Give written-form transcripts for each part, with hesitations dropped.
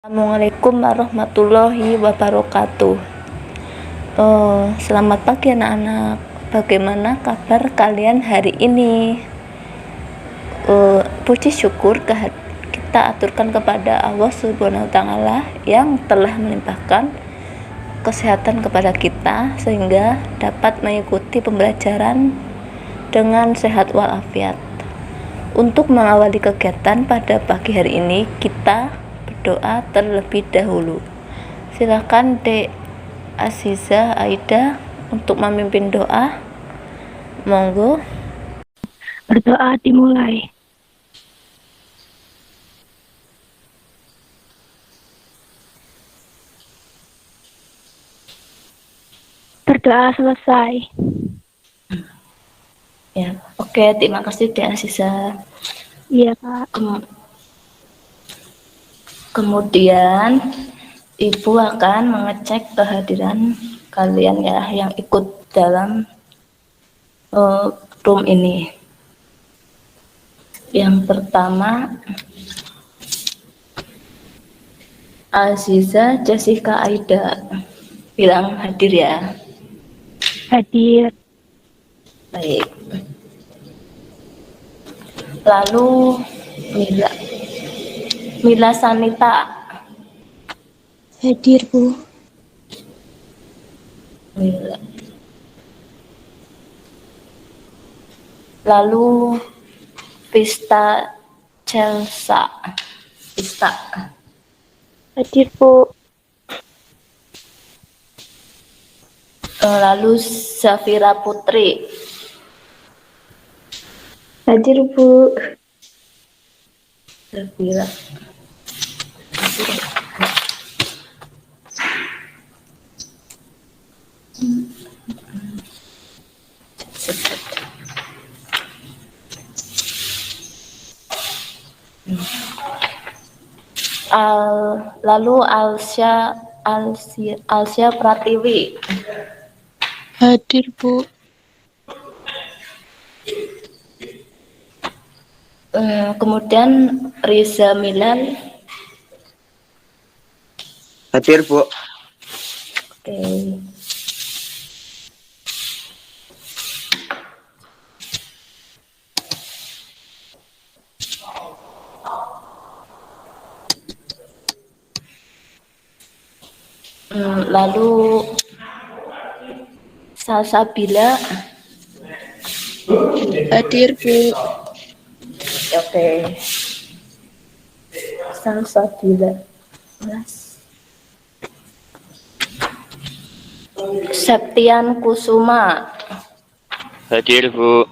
Assalamualaikum warahmatullahi wabarakatuh. Selamat pagi anak-anak. Bagaimana kabar kalian hari ini? Puji syukur kita aturkan kepada Allah Subhanahu wa Ta'ala yang telah melimpahkan kesehatan kepada kita sehingga dapat mengikuti pembelajaran dengan sehat walafiat. Untuk mengawali kegiatan pada pagi hari ini, kita berdoa terlebih dahulu. Silakan Dek Aziza Aida untuk memimpin doa. Monggo. Berdoa dimulai. Berdoa selesai. Ya, oke, terima kasih Dek Aziza. Iya, Kak. Kemudian Ibu akan mengecek kehadiran kalian ya yang ikut dalam room ini. Yang pertama Aziza Jessica Aida, bilang hadir ya. Hadir. Baik. Lalu Mila Sanita. Hadir, Bu. Mila. Lalu Pista Celsa. Pista. Hadir, Bu. Lalu Zafira Putri. Hadir, Bu. Zafira. Lalu Alsya Pratiwi. Hadir, Bu. Kemudian Riza Milal. Hadir, Bu. Oke. Lalu Salsabila. Hadir, Bu. Oke. Salsabila. Septian Kusuma. Hadir, Bu.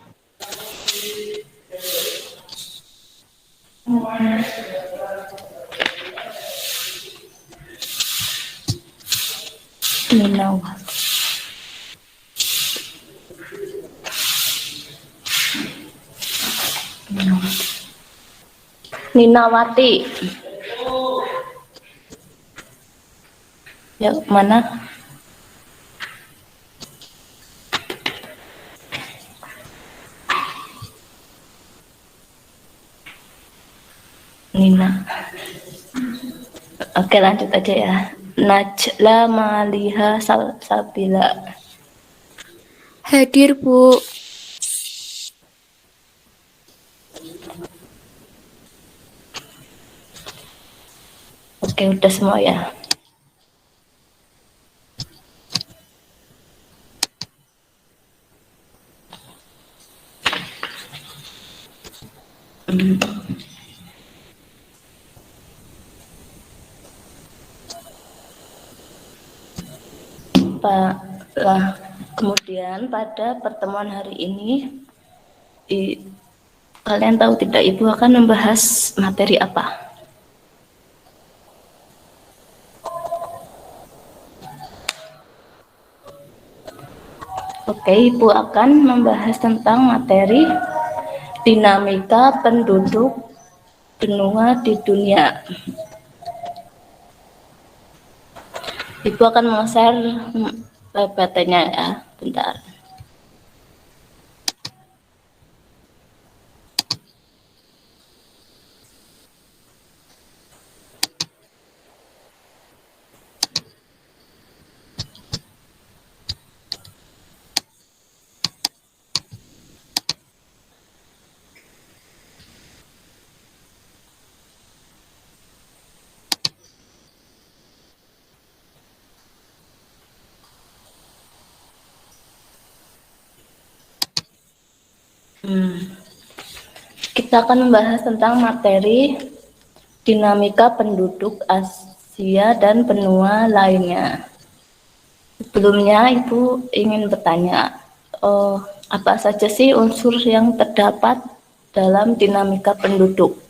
Ninawati. Ya, mana? Nina. Oke, lanjut aja ya. Najla Maliha Sabila. Hadir, Bu. Oke, udah semua ya. Kemudian pada pertemuan hari ini kalian tahu tidak Ibu akan membahas materi apa? Oke, Ibu akan membahas tentang materi dinamika penduduk benua di dunia. Ibu akan meng-share PPT-nya ya, bentar. Kita akan membahas tentang materi dinamika penduduk Asia dan benua lainnya. Sebelumnya, Ibu ingin bertanya, apa saja sih unsur yang terdapat dalam dinamika penduduk?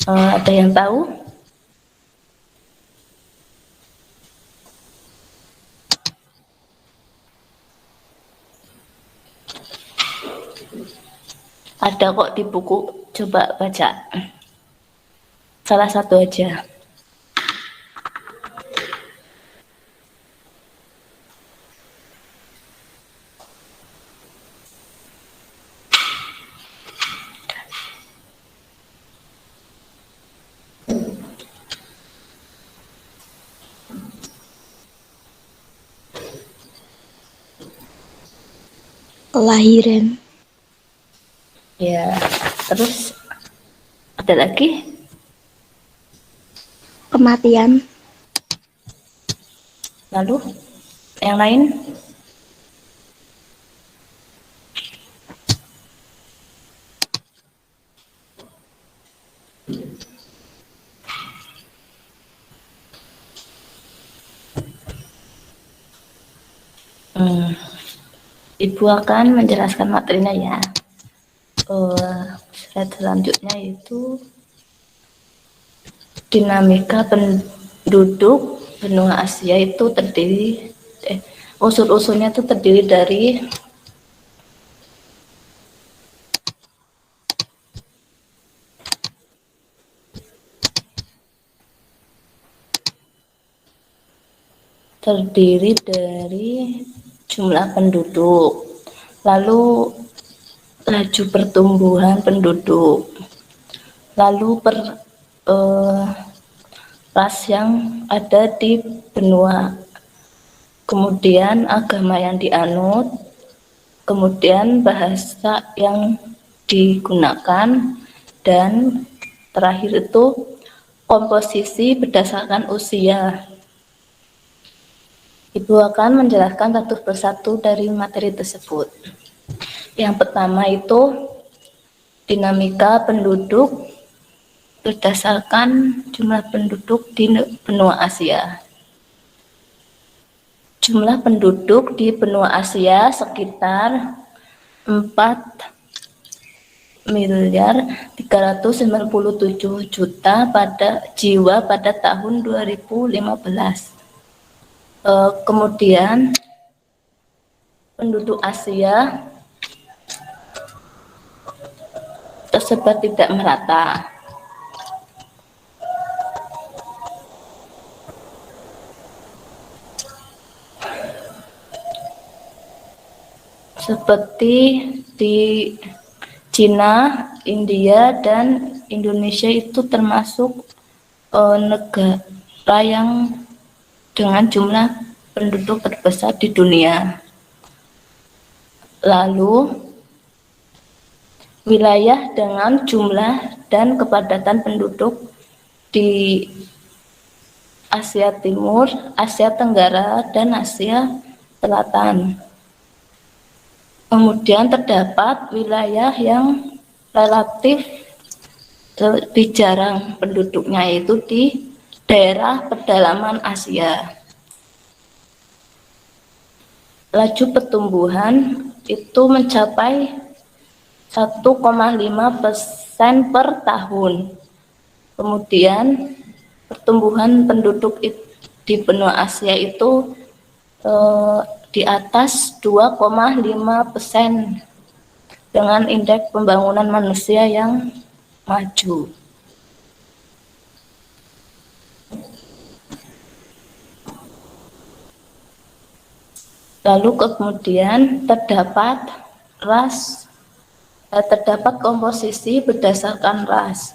Ada yang tahu? Ada kok di buku, coba baca. Salah satu aja. Kelahiran, Ya, terus ada lagi? kematian, Lalu yang lain? Ibu akan menjelaskan materinya ya. Slide selanjutnya yaitu dinamika penduduk benua Asia itu terdiri unsur-unsurnya itu terdiri dari jumlah penduduk, lalu laju pertumbuhan penduduk, lalu ras yang ada di benua, kemudian agama yang dianut, kemudian bahasa yang digunakan, dan terakhir itu komposisi berdasarkan usia. Ibu akan menjelaskan satu persatu dari materi tersebut. Yang pertama itu dinamika penduduk berdasarkan jumlah penduduk di benua Asia. Jumlah penduduk di benua Asia sekitar 4.397.000.000 jiwa pada tahun 2015. Kemudian penduduk Asia tersebar tidak merata. Seperti di Cina, India, dan Indonesia itu termasuk negara yang dengan jumlah penduduk terbesar di dunia. Lalu wilayah dengan jumlah dan kepadatan penduduk di Asia Timur, Asia Tenggara, dan Asia Selatan. Kemudian terdapat wilayah yang relatif lebih jarang penduduknya, yaitu di daerah pedalaman Asia. Laju pertumbuhan itu mencapai 1,5% per tahun. Kemudian pertumbuhan penduduk di benua Asia itu di atas 2,5% dengan indeks pembangunan manusia yang maju. Lalu kemudian terdapat komposisi berdasarkan ras.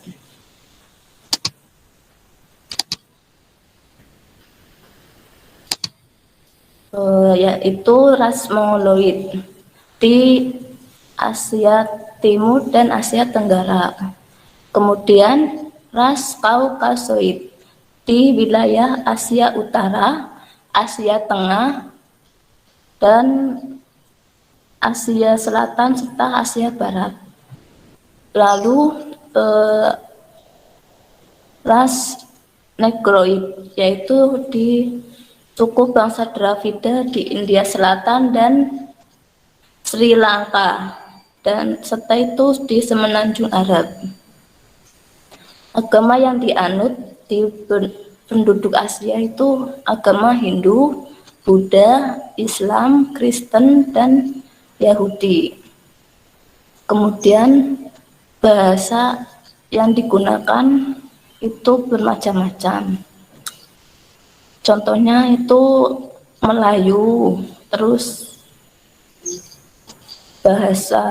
Yaitu ras Mongoloid di Asia Timur dan Asia Tenggara. Kemudian ras Kaukasoid di wilayah Asia Utara, Asia Tengah, dan Asia Selatan serta Asia Barat. Lalu ras Negroid, yaitu di suku bangsa Dravida di India Selatan dan Sri Lanka, dan serta itu di Semenanjung Arab. Agama yang dianut di penduduk Asia itu agama Hindu, Buddha, Islam, Kristen, dan Yahudi. Kemudian bahasa yang digunakan itu bermacam-macam. Contohnya itu Melayu, terus bahasa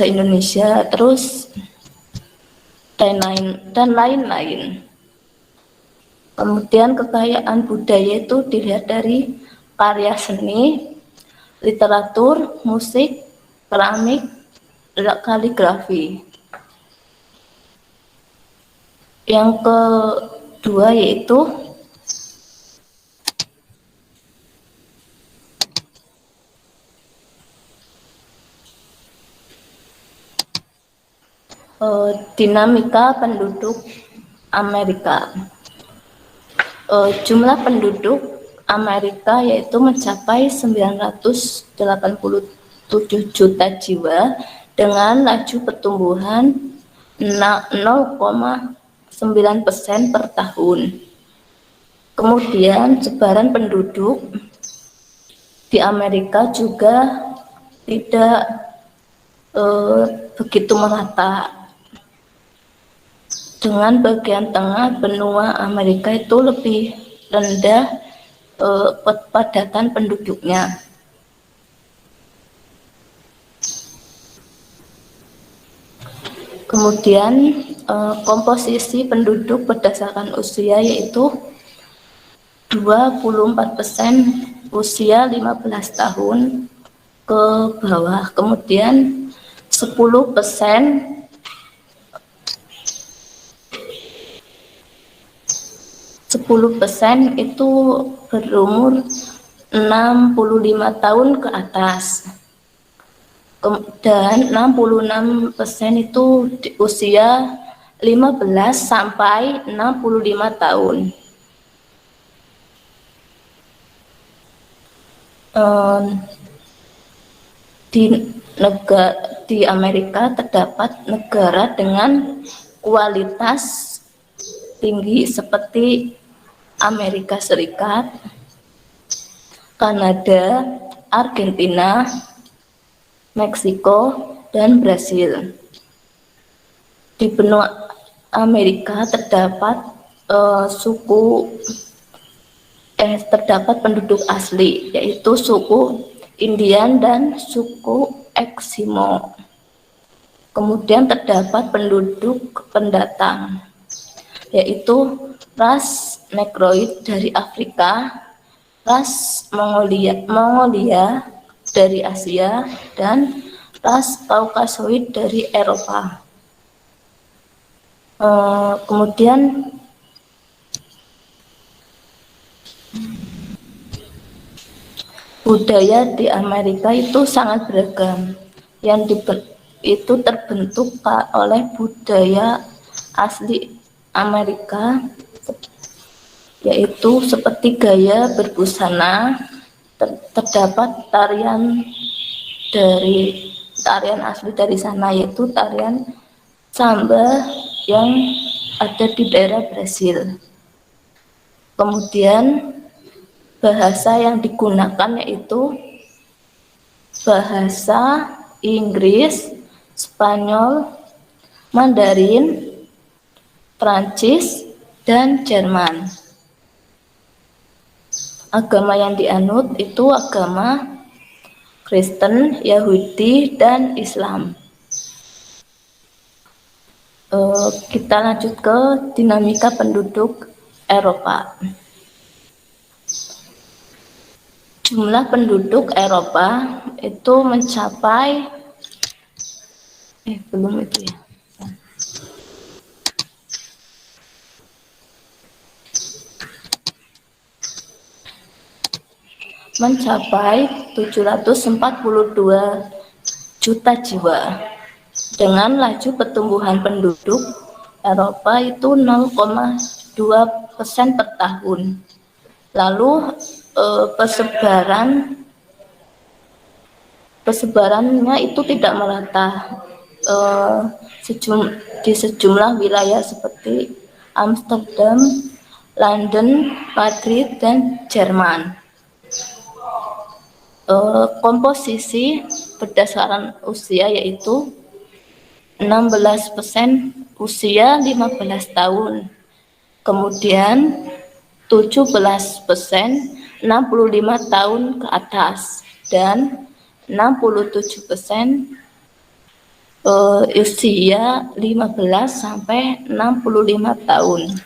Indonesia, terus dan lain-lain. Kemudian kekayaan budaya itu dilihat dari karya seni, literatur, musik, keramik, kaligrafi. Yang kedua yaitu dinamika penduduk Amerika. Jumlah penduduk Amerika yaitu mencapai 987 juta jiwa dengan laju pertumbuhan 0,9% per tahun. Kemudian sebaran penduduk di Amerika juga tidak begitu merata. Dengan bagian tengah benua Amerika itu lebih rendah padatan penduduknya. Kemudian komposisi penduduk berdasarkan usia yaitu 24% usia 15 tahun ke bawah. Kemudian 10% itu berumur 65 tahun ke atas, dan 66% itu di usia 15 sampai 65 tahun. Di Amerika terdapat negara dengan kualitas tinggi seperti Amerika Serikat, Kanada, Argentina, Meksiko, dan Brasil. Di benua Amerika terdapat terdapat penduduk asli, yaitu suku Indian dan suku Eskimo. Kemudian terdapat penduduk pendatang, yaitu ras Negroid dari Afrika, ras Mongolia dari Asia, dan ras Kaukasoid dari Eropa. Kemudian budaya di Amerika itu sangat beragam, yang itu terbentuk oleh budaya asli Amerika, yaitu seperti gaya berbusana. Terdapat tarian asli dari sana, yaitu tarian samba yang ada di daerah Brasil. Kemudian bahasa yang digunakan yaitu bahasa Inggris, Spanyol, Mandarin, Prancis, dan Jerman. Agama yang dianut itu agama Kristen, Yahudi, dan Islam. Kita lanjut ke dinamika penduduk Eropa. Jumlah penduduk Eropa itu mencapai belum itu ya. mencapai 742 juta jiwa. Dengan laju pertumbuhan penduduk Eropa itu 0,2% per tahun. Lalu persebarannya itu tidak merata di sejumlah wilayah seperti Amsterdam, London, Madrid, dan Jerman. Komposisi berdasarkan usia yaitu 16% usia 15 tahun, kemudian 17% 65 tahun ke atas, dan 67% usia 15 sampai 65 tahun.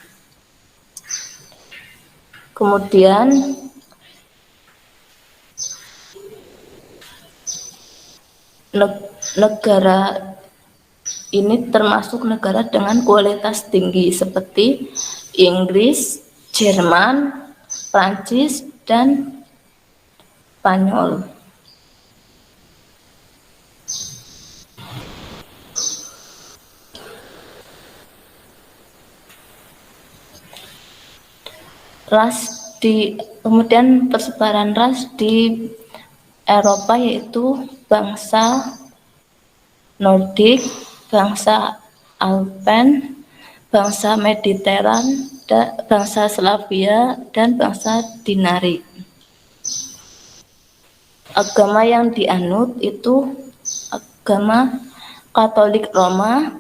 Kemudian negara ini termasuk negara dengan kualitas tinggi seperti Inggris, Jerman, Prancis, dan Spanyol. Kemudian persebaran ras di Eropa yaitu bangsa Nordik, bangsa Alpen, bangsa Mediteran, bangsa Slavia, dan bangsa Dinari. Agama yang dianut itu agama Katolik Roma,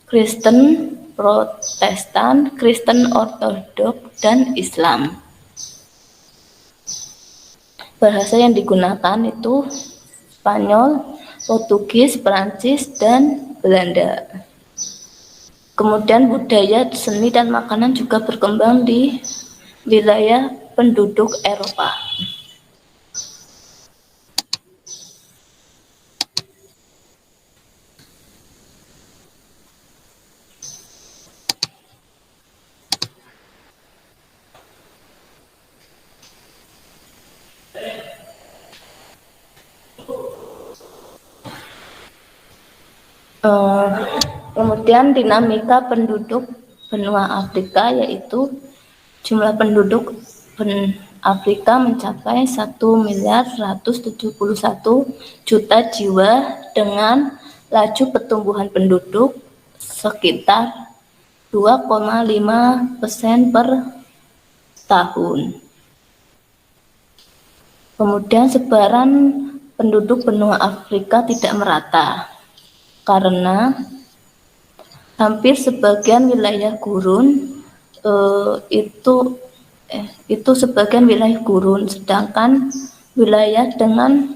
Kristen Protestan, Kristen Ortodok, dan Islam. Bahasa yang digunakan itu Spanyol, Portugis, Perancis, dan Belanda. Kemudian budaya, seni, dan makanan juga berkembang di wilayah penduduk Eropa. Kemudian dinamika penduduk benua Afrika yaitu jumlah penduduk Afrika mencapai 1.171.000.000 jiwa dengan laju pertumbuhan penduduk sekitar 2,5% per tahun. Kemudian sebaran penduduk benua Afrika tidak merata karena hampir sebagian wilayah gurun itu sebagian wilayah gurun, sedangkan wilayah dengan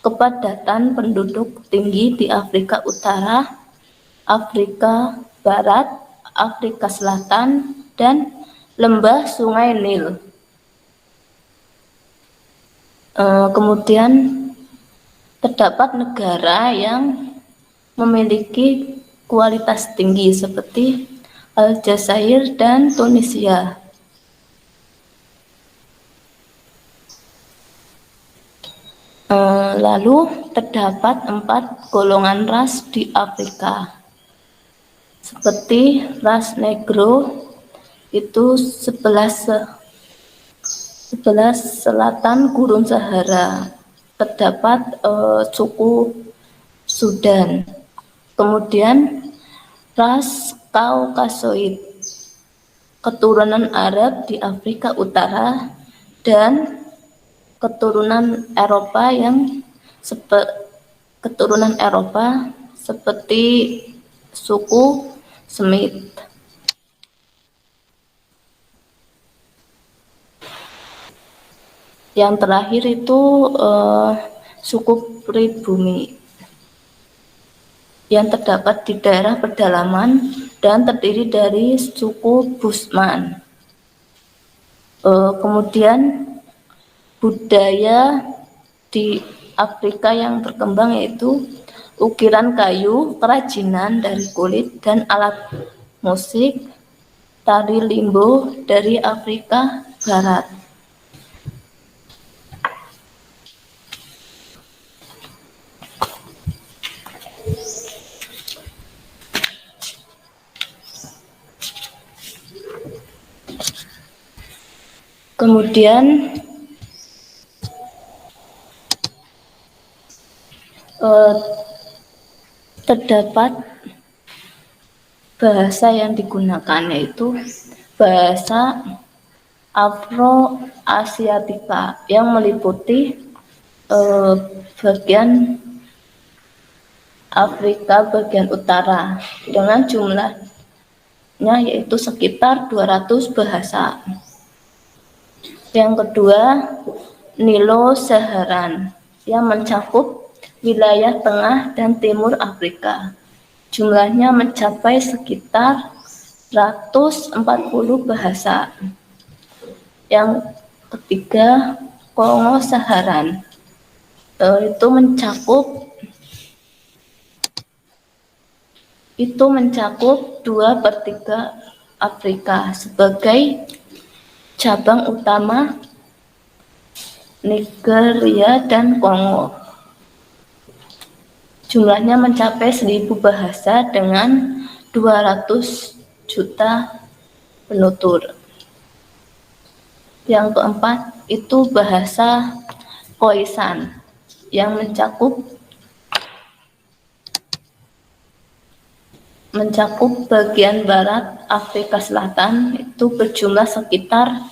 kepadatan penduduk tinggi di Afrika Utara, Afrika Barat, Afrika Selatan, dan lembah Sungai Nil. Kemudian terdapat negara yang memiliki kualitas tinggi seperti Aljazair dan Tunisia. Lalu terdapat 4 golongan ras di Afrika, seperti ras Negro itu sebelah selatan Gurun Sahara, terdapat suku Sudan. Kemudian ras Kaukasoid, keturunan Arab di Afrika Utara, dan keturunan Eropa seperti suku Semit. Yang terakhir itu suku pribumi yang terdapat di daerah pedalaman dan terdiri dari suku Busman. Kemudian budaya di Afrika yang berkembang yaitu ukiran kayu, kerajinan dari kulit, dan alat musik, tari limbo dari Afrika Barat. Kemudian terdapat bahasa yang digunakan yaitu bahasa Afro-Asiatika yang meliputi bagian Afrika bagian utara dengan jumlahnya yaitu sekitar 200 bahasa. Yang kedua, Nilo-Saharan yang mencakup wilayah tengah dan timur Afrika. Jumlahnya mencapai sekitar 140 bahasa. Yang ketiga, Kongo-Saharan itu mencakup 2/3 Afrika sebagai cabang utama Nigeria dan Kongo. Jumlahnya mencapai 1.000 bahasa dengan 200 juta penutur. Yang keempat itu bahasa Khoisan yang mencakup bagian barat Afrika Selatan, itu berjumlah sekitar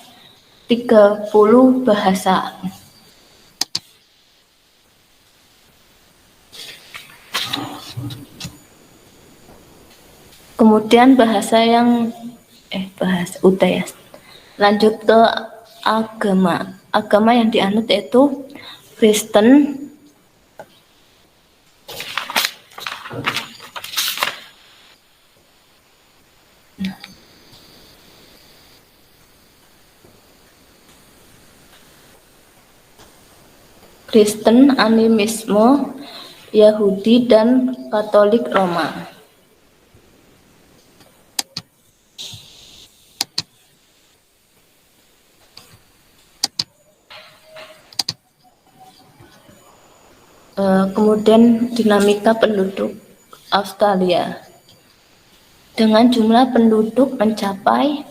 30 bahasa. Kemudian bahasa udah ya. Lanjut ke agama. Agama yang dianut yaitu Kristen, animisme, Yahudi, dan Katolik Roma. Kemudian dinamika penduduk Australia dengan jumlah penduduk mencapai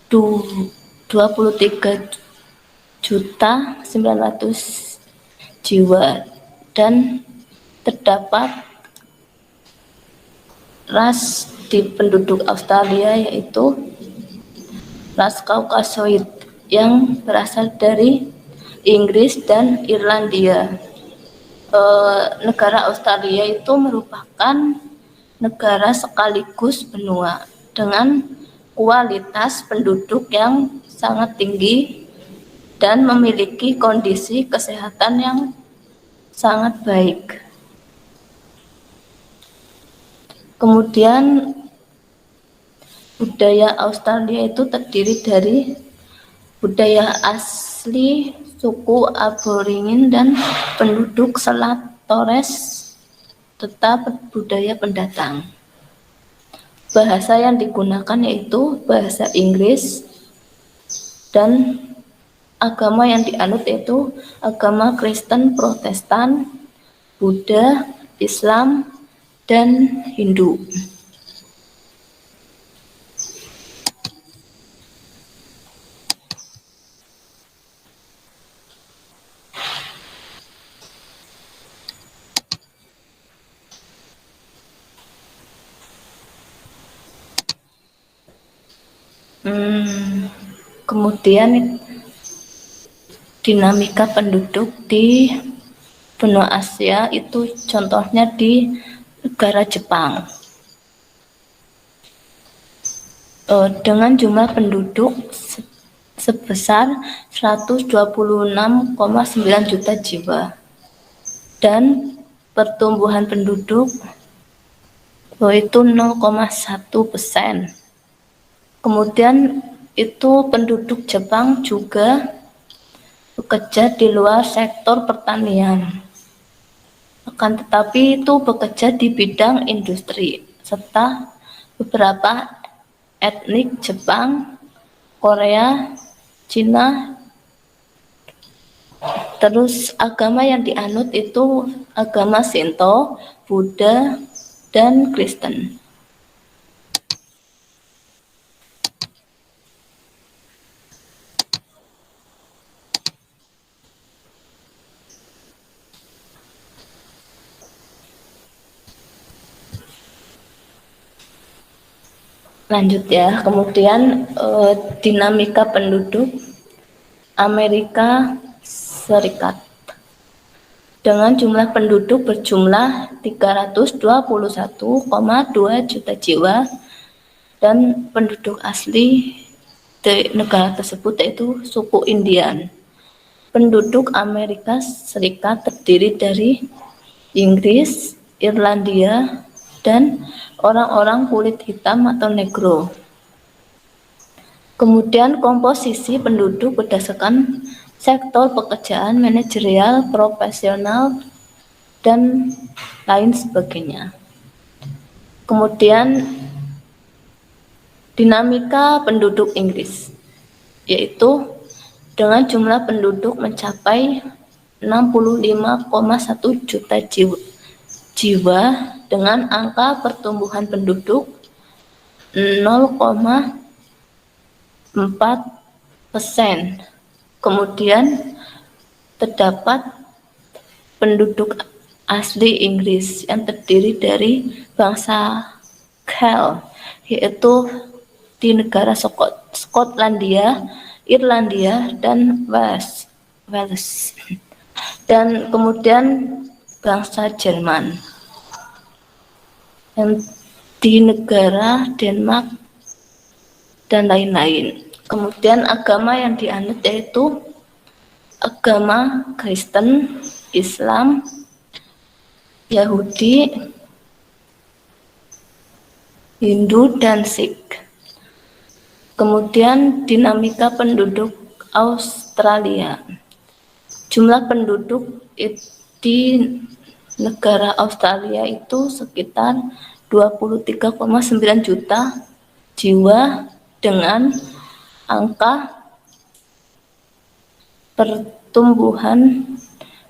23.900.000 jiwa dan terdapat ras di penduduk Australia yaitu ras Kaukasoid yang berasal dari Inggris dan Irlandia. Negara Australia itu merupakan negara sekaligus benua dengan kualitas penduduk yang sangat tinggi dan memiliki kondisi kesehatan yang sangat baik. Kemudian budaya Australia itu terdiri dari budaya asli suku Aborigin dan penduduk Selat Torres serta budaya pendatang. Bahasa yang digunakan yaitu bahasa Inggris dan agama yang dianut yaitu agama Kristen, Protestan, Buddha, Islam, dan Hindu. Kemudian dinamika penduduk di benua Asia itu contohnya di negara Jepang. Dengan jumlah penduduk sebesar 126,9 juta jiwa dan pertumbuhan penduduk itu 0,1%. Kemudian itu penduduk Jepang juga bekerja di luar sektor pertanian. Akan tetapi itu bekerja di bidang industri serta beberapa etnik Jepang, Korea, Cina. Terus agama yang dianut itu agama Shinto, Buddha, dan Kristen. Lanjut ya, kemudian dinamika penduduk Amerika Serikat dengan jumlah penduduk berjumlah 321,2 juta jiwa dan penduduk asli di negara tersebut yaitu suku Indian. Penduduk Amerika Serikat terdiri dari Inggris, Irlandia, dan orang-orang kulit hitam atau negro. Kemudian komposisi penduduk berdasarkan sektor pekerjaan, manajerial, profesional, dan lain sebagainya. Kemudian dinamika penduduk Inggris, yaitu dengan jumlah penduduk mencapai 65,1 juta jiwa dengan angka pertumbuhan penduduk 0,4%. Kemudian terdapat penduduk asli Inggris yang terdiri dari bangsa Celt, yaitu di negara Skotlandia, Irlandia, dan Wales. Dan kemudian bangsa Jerman yang di negara Denmark dan lain-lain. Kemudian agama yang dianut yaitu agama Kristen, Islam, Yahudi, Hindu, dan Sikh. Kemudian dinamika penduduk Australia. Jumlah penduduk di negara Australia itu sekitar 23,9 juta jiwa dengan angka pertumbuhan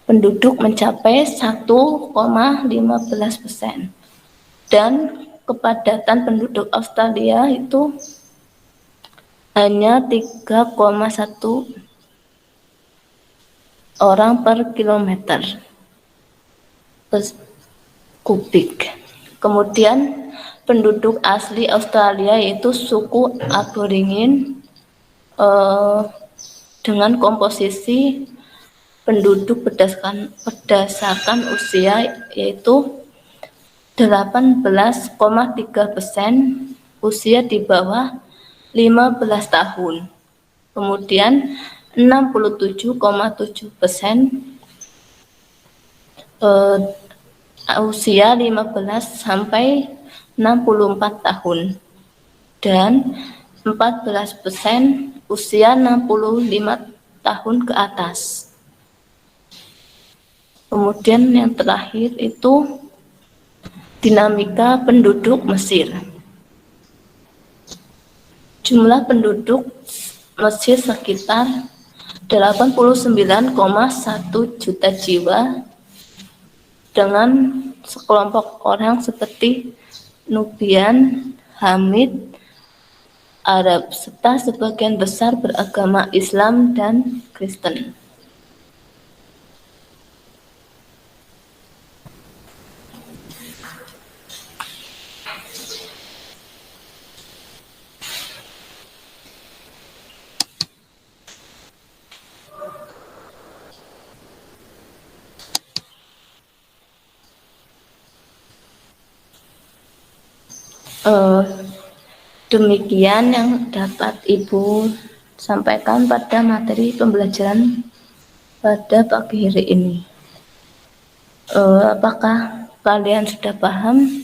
penduduk mencapai 1,15%. Dan kepadatan penduduk Australia itu hanya 3,1 orang per kilometer kubik. Kemudian penduduk asli Australia yaitu suku Aborigin dengan komposisi penduduk berdasarkan usia yaitu 18,3% usia di bawah 15 tahun. Kemudian 67,7% usia 15 sampai 64 tahun dan 14% usia 65 tahun ke atas. Kemudian yang terakhir itu dinamika penduduk Mesir. Jumlah penduduk Mesir sekitar 89,1 juta jiwa dengan sekelompok orang seperti Nubian, Hamid, Arab, serta sebagian besar beragama Islam dan Kristen. Demikian yang dapat Ibu sampaikan pada materi pembelajaran pada pagi hari ini. Apakah kalian sudah paham?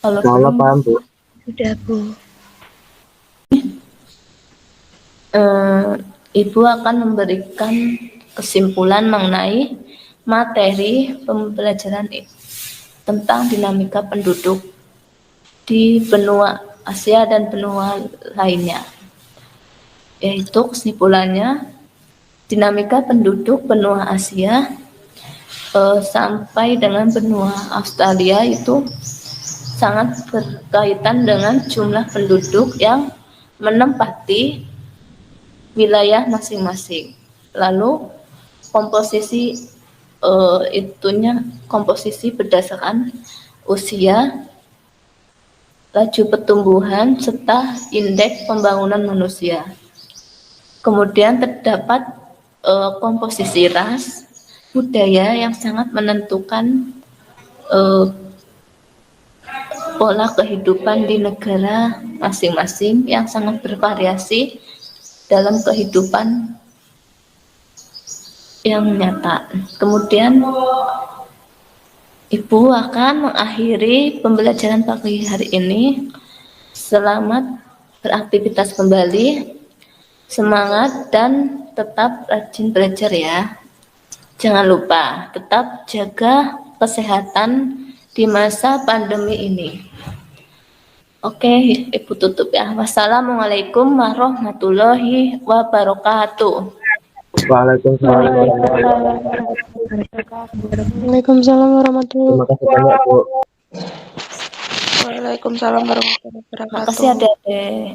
Kalau belum, paham, Bu. Sudah, Bu. Ibu akan memberikan kesimpulan mengenai materi pembelajaran tentang dinamika penduduk di benua Asia dan benua lainnya. Yaitu kesimpulannya, dinamika penduduk benua Asia sampai dengan benua Australia itu sangat berkaitan dengan jumlah penduduk yang menempati wilayah masing-masing. Lalu komposisi komposisi berdasarkan usia laju pertumbuhan, serta indeks pembangunan manusia. Kemudian terdapat komposisi ras, budaya yang sangat menentukan pola kehidupan di negara masing-masing yang sangat bervariasi dalam kehidupan yang nyata. Kemudian Ibu akan mengakhiri pembelajaran pagi hari ini. Selamat beraktivitas kembali, semangat dan tetap rajin belajar ya. Jangan lupa tetap jaga kesehatan di masa pandemi ini. Oke, Ibu tutup ya. Wassalamualaikum warahmatullahi wabarakatuh. Waalaikumsalam. Waalaikumsalam warahmatullahi Terima kasih banyak, Bu. Waalaikumsalam warahmatullahi wabarakatuh. Makasih adik-adik.